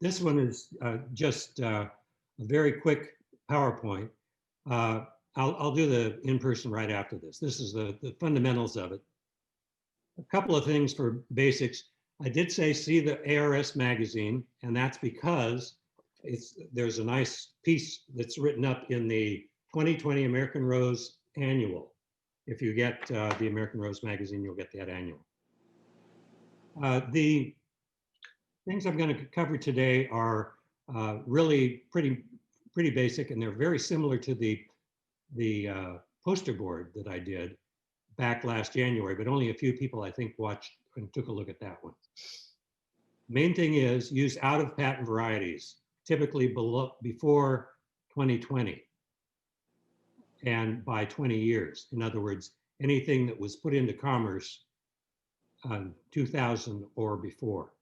This one is just a very quick PowerPoint. I'll do the in-person right after this. This is the fundamentals of it. A couple of things for basics. I did say see the ARS magazine, and that's because there's a nice piece that's written up in the 2020 American Rose Annual. If you get the American Rose magazine, you'll get that annual. The things I'm going to cover today are really pretty basic, and they're very similar to the poster board that I did back last January, but only a few people I think watched and took a look at that one. Main thing is use out of patent varieties, typically before 2020 and by 20 years. In other words, anything that was put into commerce 2000 or before.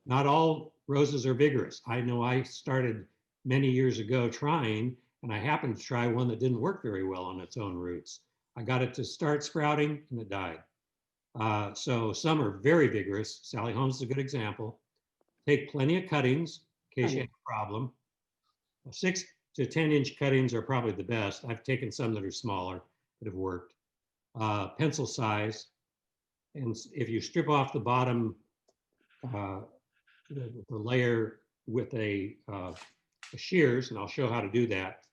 Not all roses are vigorous. I know I started many years ago trying, and I happened to try one that didn't work very well on its own roots. I got it to start sprouting and it died. So some are very vigorous. Sally Holmes is a good example. Take plenty of cuttings in case you have a problem. 6 to 10 inch cuttings are probably the best. I've taken some that are smaller that have worked. Pencil size. And if you strip off the bottom, the layer with a shears, and I'll show how to do that,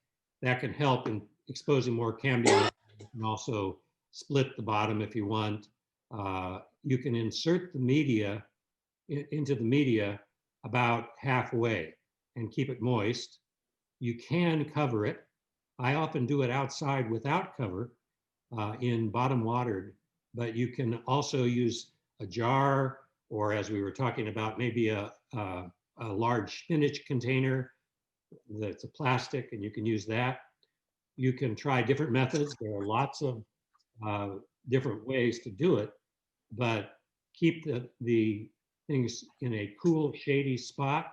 that can help in exposing more cambium. You can also split the bottom if you want. You can insert the media into the media about halfway and keep it moist. You can cover it. I often do it outside without cover in bottom watered, but you can also use a jar, or as we were talking about, maybe a large spinach container that's a plastic, and you can use that. You can try different methods. There are lots of different ways to do it, but keep the things in a cool, shady spot.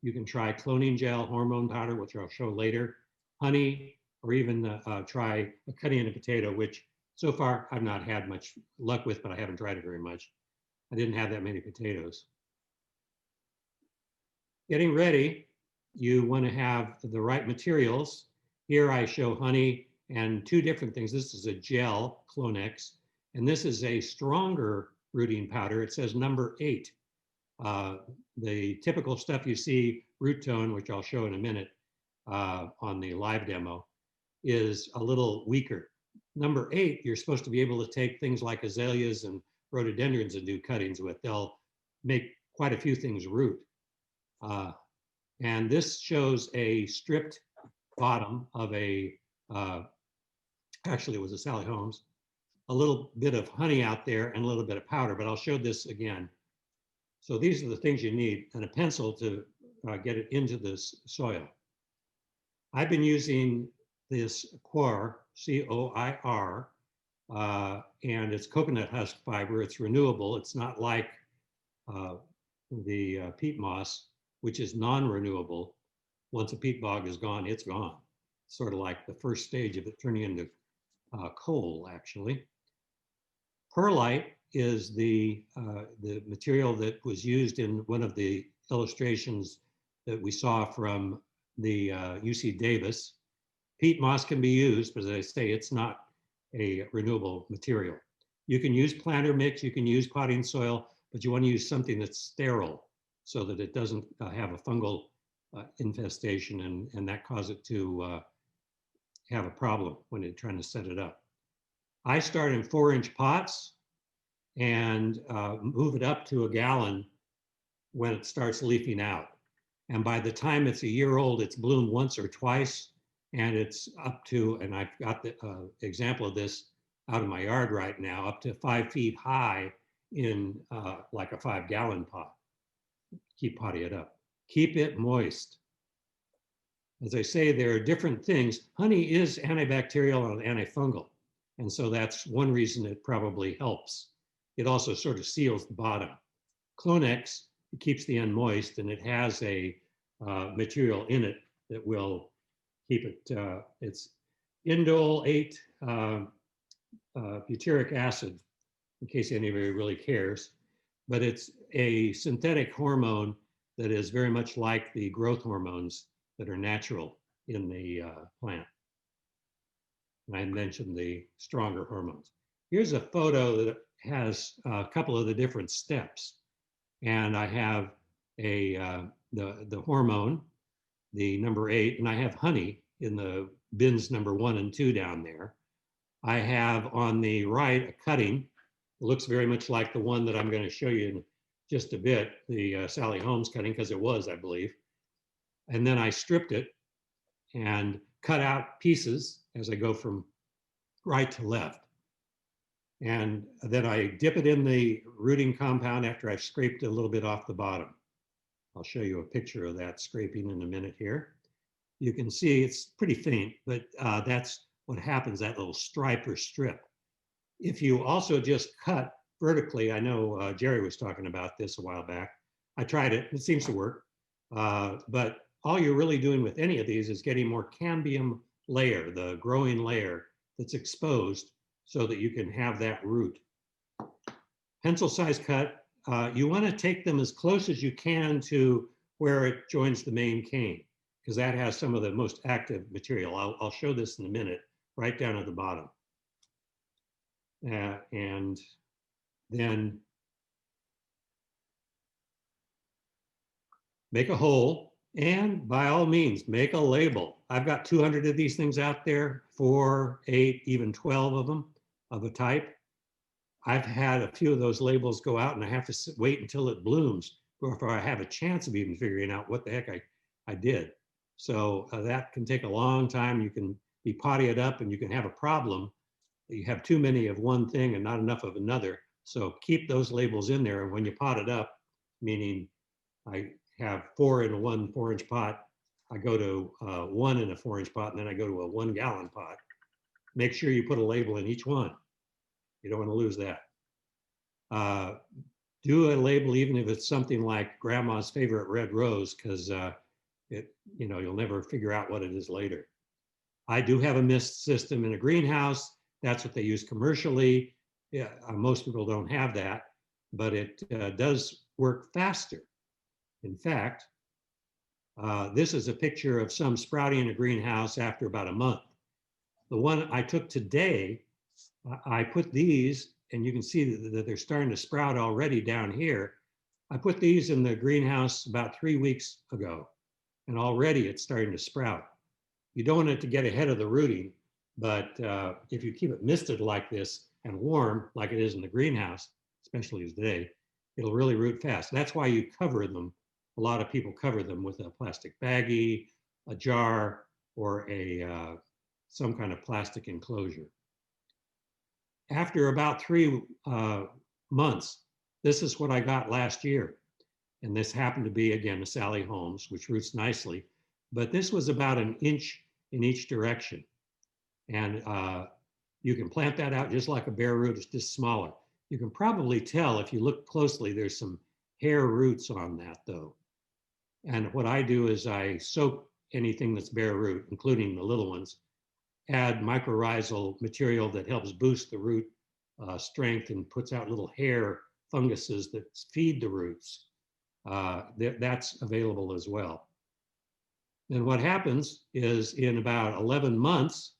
You can try cloning gel, hormone powder, which I'll show later, honey, or even try a cutting in a potato, which so far I've not had much luck with, but I haven't tried it very much. I didn't have that many potatoes. Getting ready, you want to have the right materials. Here I show honey and two different things. This is a gel, Clonex, and this is a stronger rooting powder. It says number 8. The typical stuff you see, root tone, which I'll show in a minute on the live demo, is a little weaker. Number 8, you're supposed to be able to take things like azaleas and rhododendrons and do cuttings with. They'll make quite a few things root. And this shows a stripped bottom of a, actually it was a Sally Holmes, a little bit of honey out there and a little bit of powder, but I'll show this again. So these are the things you need, and a pencil to get it into this soil. I've been using this coir, C-O-I-R, and it's coconut husk fiber. It's renewable. It's not like the peat moss, which is non-renewable. Once a peat bog is gone, it's gone. Sort of like the first stage of it turning into coal, actually. Perlite is the material that was used in one of the illustrations that we saw from the UC Davis. Peat moss can be used, but as I say, it's not a renewable material. You can use planter mix, you can use potting soil, but you want to use something that's sterile so that it doesn't have a fungal infestation and that cause it to have a problem when you're trying to set it up. I start in 4-inch pots and move it up to a gallon when it starts leafing out. And by the time it's a year old, it's bloomed once or twice, and it's up to, and I've got the example of this out of my yard right now, up to 5 feet high in like a 5-gallon pot. Keep potting it up. Keep it moist. As I say, there are different things. Honey is antibacterial and antifungal, and so that's one reason it probably helps. It also sort of seals the bottom. Clonex keeps the end moist, and it has a material in it that will keep it. It's indole 8 butyric acid, in case anybody really cares. But it's a synthetic hormone that is very much like the growth hormones that are natural in the plant. And I mentioned the stronger hormones. Here's a photo that has a couple of the different steps. And I have the hormone, the number 8, and I have honey in the bins number 1 and 2 down there. I have on the right a cutting. It looks very much like the one that I'm going to show you in just a bit, the Sally Holmes cutting, because it was, I believe. And then I stripped it and cut out pieces as I go from right to left. And then I dip it in the rooting compound after I've scraped a little bit off the bottom. I'll show you a picture of that scraping in a minute here. You can see it's pretty faint, but that's what happens, that little stripe or strip. If you also just cut vertically, I know Jerry was talking about this a while back. I tried it, it seems to work. But all you're really doing with any of these is getting more cambium layer, the growing layer that's exposed so that you can have that root. Pencil size cut, you want to take them as close as you can to where it joins the main cane, because that has some of the most active material. I'll show this in a minute, right down at the bottom. And then make a hole, and by all means, make a label. I've got 200 of these things out there, 4, 8, even 12 of them of a type. I've had a few of those labels go out and I have to wait until it blooms before I have a chance of even figuring out what the heck I did. So that can take a long time. You can be potty it up and you can have a problem. You have too many of one thing and not enough of another. So keep those labels in there. And when you pot it up, meaning I have 4 in a 1 4-inch pot, I go to 1 in a 4-inch pot, and then I go to a 1 gallon pot. Make sure you put a label in each one. You don't want to lose that. Do a label even if it's something like grandma's favorite red rose, because you'll never figure out what it is later. I do have a mist system in a greenhouse. That's what they use commercially. Yeah, most people don't have that, but it does work faster. In fact, this is a picture of some sprouting in a greenhouse after about a month. The one I took today, I put these, and you can see that they're starting to sprout already down here. I put these in the greenhouse about 3 weeks ago, and already it's starting to sprout. You don't want it to get ahead of the rooting, but if you keep it misted like this and warm, like it is in the greenhouse, especially today, it'll really root fast. That's why you cover them. A lot of people cover them with a plastic baggie, a jar, or some kind of plastic enclosure. After about 3 months, this is what I got last year. And this happened to be, again, a Sally Holmes, which roots nicely. But this was about 1 inch in each direction. And you can plant that out just like a bare root, it's just smaller. You can probably tell if you look closely, there's some hair roots on that though. And what I do is I soak anything that's bare root, including the little ones, add Microrhizal material that helps boost the root strength and puts out little hair funguses that feed the roots. That's available as well. Then what happens is in about 11 months,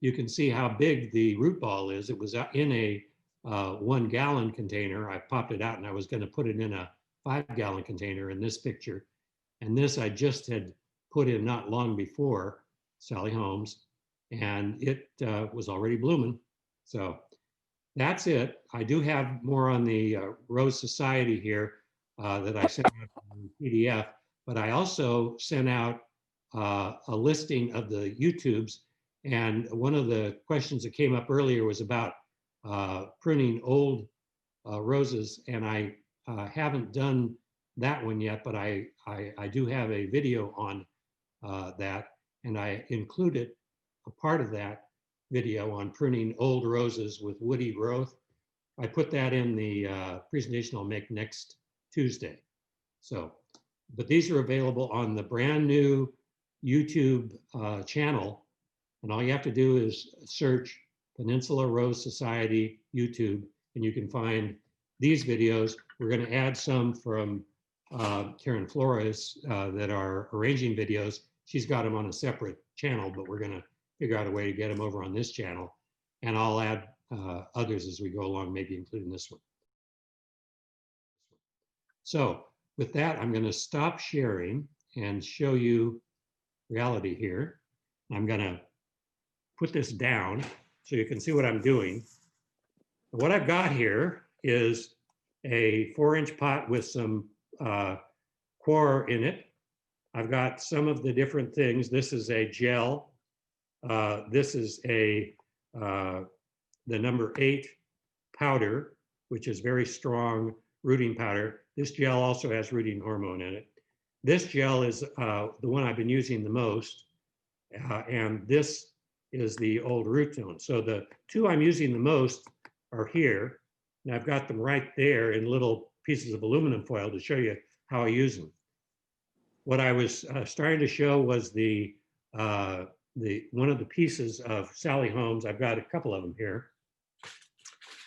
you can see how big the root ball is. It was in a 1 gallon container. I popped it out and I was going to put it in a 5 gallon container in this picture. And this I just had put in not long before, Sally Holmes, and it was already blooming. So that's it. I do have more on the Rose Society here that I sent out in PDF, but I also sent out a listing of the YouTubes. And one of the questions that came up earlier was about pruning old roses, and I haven't done that one yet, but I do have a video on that, and I included a part of that video on pruning old roses with woody growth. I put that in the presentation I'll make next Tuesday. So, but these are available on the brand new YouTube channel, and all you have to do is search Peninsula Rose Society YouTube, and you can find these videos. We're going to add some from Karen Flores, that are arranging videos. She's got them on a separate channel, but we're going to figure out a way to get them over on this channel. And I'll add others as we go along, maybe including this one. So with that, I'm going to stop sharing and show you reality here. I'm going to put this down so you can see what I'm doing. What I've got here is a 4-inch pot with some coir in it. I've got some of the different things. This is a gel. This is a the number 8 powder, which is very strong rooting powder. This gel also has rooting hormone in it. This gel is the one I've been using the most, and this is the old root zone. So the two I'm using the most are here, and I've got them right there in little pieces of aluminum foil to show you how I use them. What I was starting to show was the one of the pieces of Sally Holmes. I've got a couple of them here.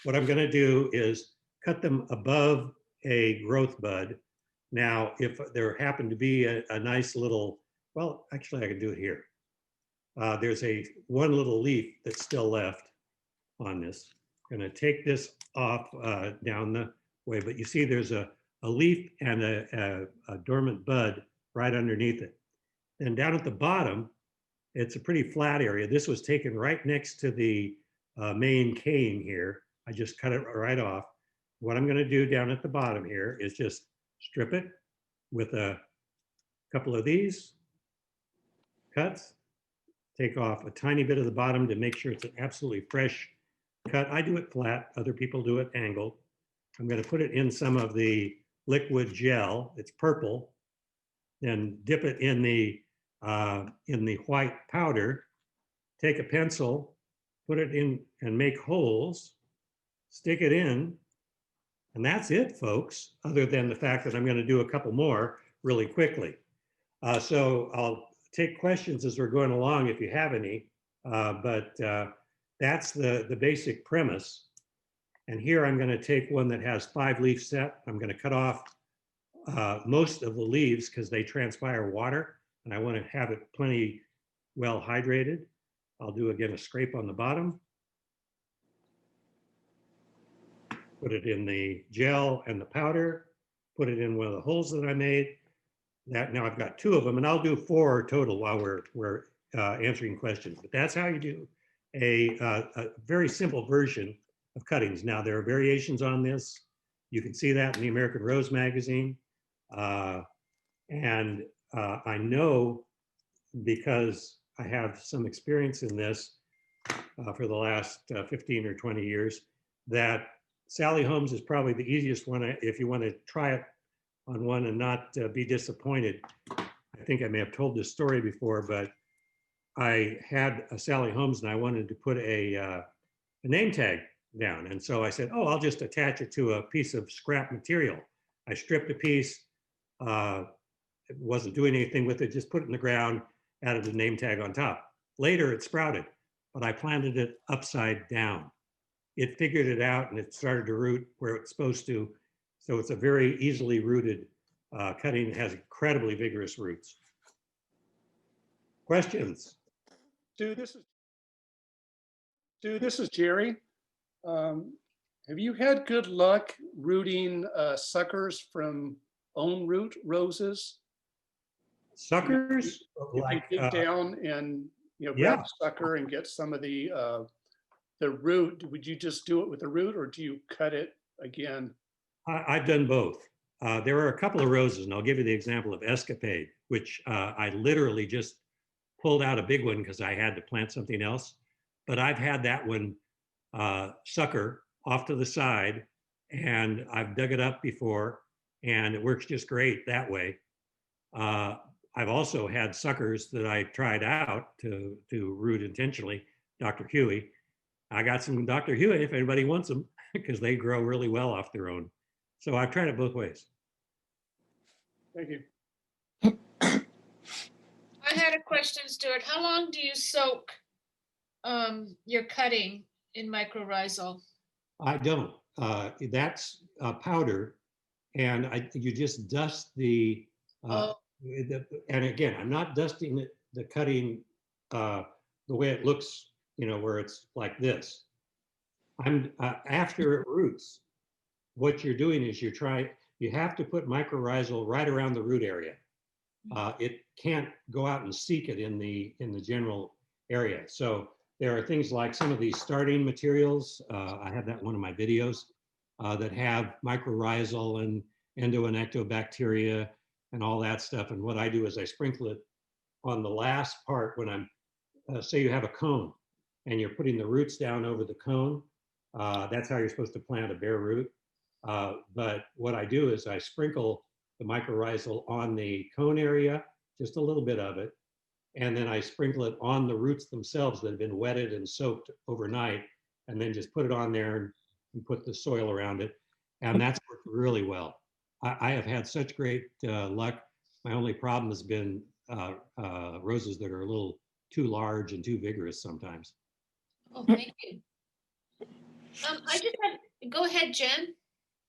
What I'm going to do is cut them above a growth bud. Now, if there happened to be a nice little, well, actually I can do it here. There's one little leaf that's still left on this. I'm going to take this off down the way, but you see there's a leaf and a dormant bud right underneath it. And down at the bottom, it's a pretty flat area. This was taken right next to the main cane here. I just cut it right off. What I'm going to do down at the bottom here is just strip it with a couple of these cuts. Take off a tiny bit of the bottom to make sure it's an absolutely fresh cut. I do it flat. Other people do it angled. I'm going to put it in some of the liquid gel. It's purple. Then dip it in the white powder. Take a pencil, put it in and make holes. Stick it in, and that's it, folks, other than the fact that I'm going to do a couple more really quickly. So I'll take questions as we're going along if you have any, but that's the basic premise. And here I'm going to take one that has 5-leaf set. I'm going to cut off most of the leaves because they transpire water, and I want to have it plenty well hydrated. I'll do again a scrape on the bottom. Put it in the gel and the powder, put it in one of the holes that I made. Now I've got 2 of them, and I'll do 4 total while we're answering questions. But that's how you do a very simple version of cuttings. Now there are variations on this. You can see that in the American Rose magazine. And I know, because I have some experience in this for the last 15 or 20 years, that Sally Holmes is probably the easiest one if you want to try it on one and not be disappointed. I think I may have told this story before, but I had a Sally Holmes and I wanted to put a name tag down. And so I said, oh, I'll just attach it to a piece of scrap material. I stripped a piece, it wasn't doing anything with it, just put it in the ground, added the name tag on top. Later it sprouted, but I planted it upside down. It figured it out and it started to root where it's supposed to. So it's a very easily rooted cutting. It has incredibly vigorous roots. Questions? Stu, this is Jerry. Have you had good luck rooting suckers from own root roses? Suckers? If you dig down and grab a sucker and get some of the root, would you just do it with the root, or do you cut it again? I've done both. There are a couple of roses, and I'll give you the example of Escapade, which I literally just pulled out a big one because I had to plant something else. But I've had that one sucker off to the side, and I've dug it up before, and it works just great that way. I've also had suckers that I tried out to root intentionally, Dr. Huey. I got some Dr. Huey if anybody wants them, because they grow really well off their own. So I've tried it both ways. Thank you. I had a question, Stuart. How long do you soak your cutting in Microrhizal? I don't. That's powder, and you just dust Oh, and again, I'm not dusting the cutting the way it looks, where it's like this. I'm after it roots. What you're doing is you have to put mycorrhizal right around the root area. It can't go out and seek it in the general area. So there are things like some of these starting materials. I have that in one of my videos that have mycorrhizal and endo and ectobacteria and all that stuff. And what I do is I sprinkle it on the last part when I'm, say you have a cone and you're putting the roots down over the cone. That's how you're supposed to plant a bare root. But what I do is I sprinkle the mycorrhizal on the cone area, just a little bit of it, and then I sprinkle it on the roots themselves that have been wetted and soaked overnight, and then just put it on there and put the soil around it. And that's worked really well. I have had such great luck. My only problem has been roses that are a little too large and too vigorous sometimes. oh, thank you. I just had, go ahead, Jen.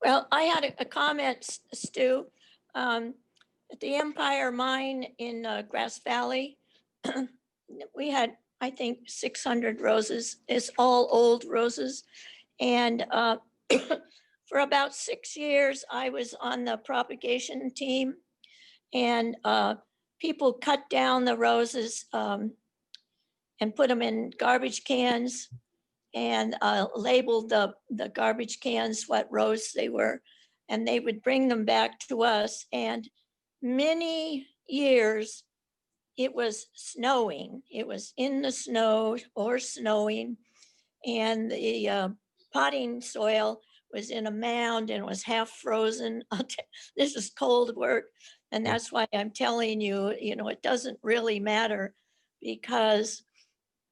Well, I had a comment, Stu. At the Empire Mine in Grass Valley, we had, I think, 600 roses. It's all old roses. And for about 6 years, I was on the propagation team. And people cut down the roses and put them in garbage cans and labeled the garbage cans what rose they were. And they would bring them back to us. And many years, it was snowing. It was in the snow or snowing. And the potting soil was in a mound and was half frozen. This is cold work. And that's why I'm telling you, it doesn't really matter, because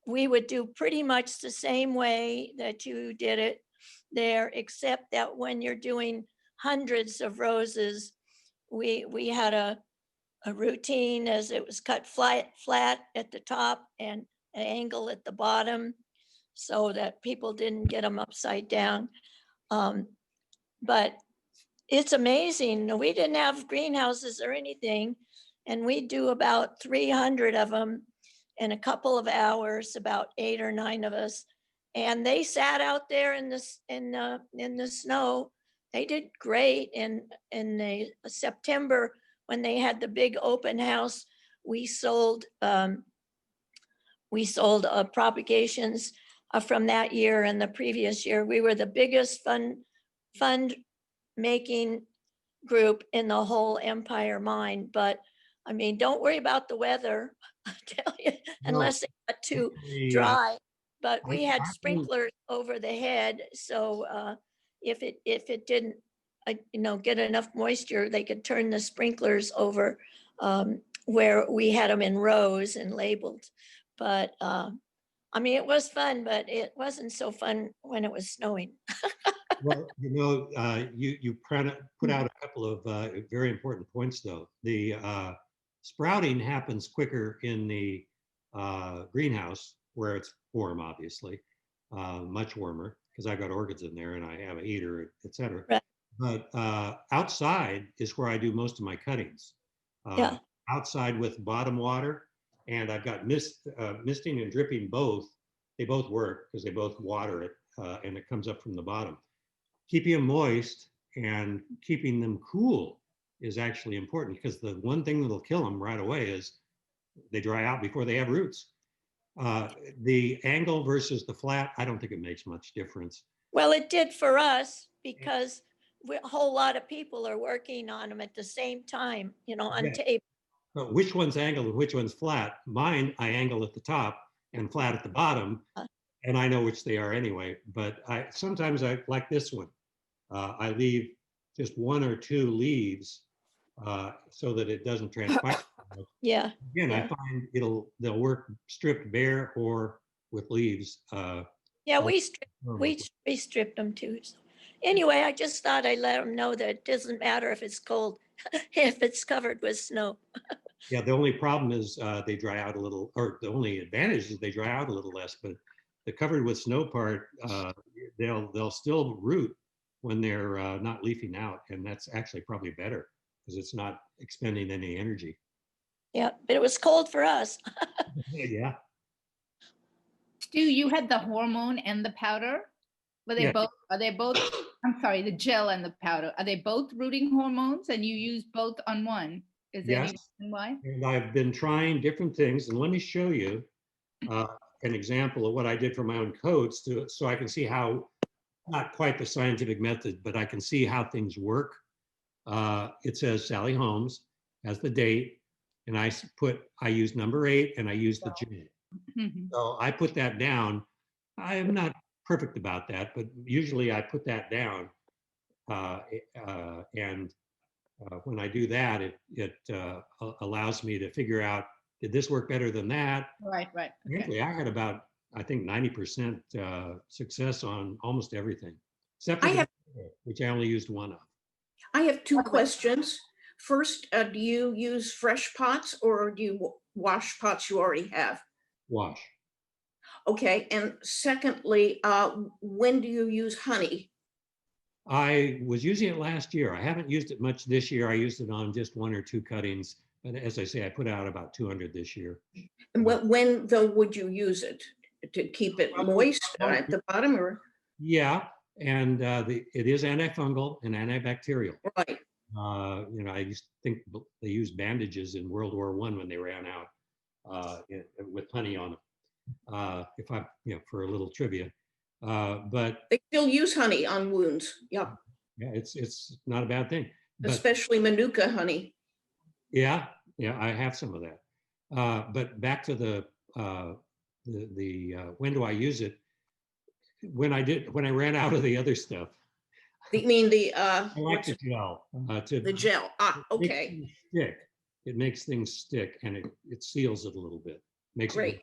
we would do pretty much the same way that you did it there, except that when you're doing hundreds of roses, we had a routine, as it was cut flat at the top and an angle at the bottom so that people didn't get them upside down. But it's amazing. We didn't have greenhouses or anything, and we do about 300 of them in a couple of hours, about 8 or 9 of us. And they sat out there in the snow. They did great. In the September, when they had the big open house, we sold propagations from that year and the previous year. We were the biggest fund making group in the whole Empire Mine. But I mean, don't worry about the weather, I tell you, unless it got too dry. But we had sprinklers over the head, so if it didn't, get enough moisture, they could turn the sprinklers over where we had them in rows and labeled. But I mean, it was fun, but it wasn't so fun when it was snowing. Well, you put out a couple of very important points, though. The sprouting happens quicker in the greenhouse, where it's warm, obviously, much warmer, because I've got orchids in there and I have a heater, et cetera. Right. But outside is where I do most of my cuttings. Yeah. Outside with bottom water, and I've got misting and dripping both. They both work because they both water it, and it comes up from the bottom. Keeping them moist and keeping them cool is actually important, because the one thing that'll kill them right away is they dry out before they have roots. The angle versus the flat, I don't think it makes much difference. Well, it did for us, because a whole lot of people are working on them at the same time, on Yeah. tape. But which one's angled and which one's flat? Mine, I angle at the top and flat at the bottom, and I know which they are anyway. But sometimes I like this one. I leave just 1 or 2 leaves so that it doesn't transpire. Yeah. Again, yeah. I find they'll work stripped bare or with leaves. Yeah, we stripped them too. So anyway, I just thought I'd let them know that it doesn't matter if it's cold, if it's covered with snow. Yeah, the only problem is they dry out a little, or the only advantage is they dry out a little less. But the covered with snow part, they'll still root when they're not leafing out. And that's actually probably better because it's not expending any energy. Yeah, but it was cold for us. Yeah. Stu, you had the hormone and the powder? Were they Yeah. both, are they both, I'm sorry, the gel and the powder, are they both rooting hormones and you use both on one? Is there any Yes. reason why? And I've been trying different things. And let me show you an example of what I did for my own coats so I can see how, not quite the scientific method, but I can see how things work. It says Sally Holmes as the date, and I used number 8 and I used the gel. Mhm. So I put that down. I am not perfect about that, but usually I put that down. And when I do that, it allows me to figure out, did this work better than that? Right, right. Okay. Frankly, I had about, I think 90% success on almost everything, except for which I only used one of. I have two questions. First, do you use fresh pots or do you wash pots you already have? Wash. Okay, and secondly, when do you use honey? I was using it last year. I haven't used it much this year. I used it on just 1 or 2 cuttings. But as I say, I put out about 200 this year. And when though would you use it? To keep it moist at the bottom or? Yeah, and it is antifungal and antibacterial. Right, I used to think they used bandages in World War I when they ran out with honey on them. If I, for a little trivia, but they still use honey on wounds, yeah, yeah, it's not a bad thing. But especially Manuka honey. yeah, I have some of that. But back to the when do I use it? When I ran out of the other stuff. You mean the I like the gel. the gel? Ah, Makes okay, things stick. It makes things stick and it seals it a little bit. Makes it great.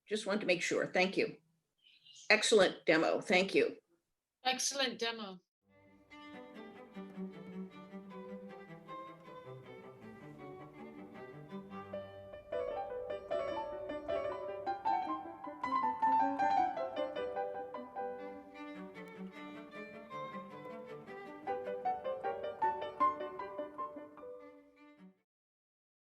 Just wanted to make sure. Thank you. Excellent demo. Thank you. Excellent demo.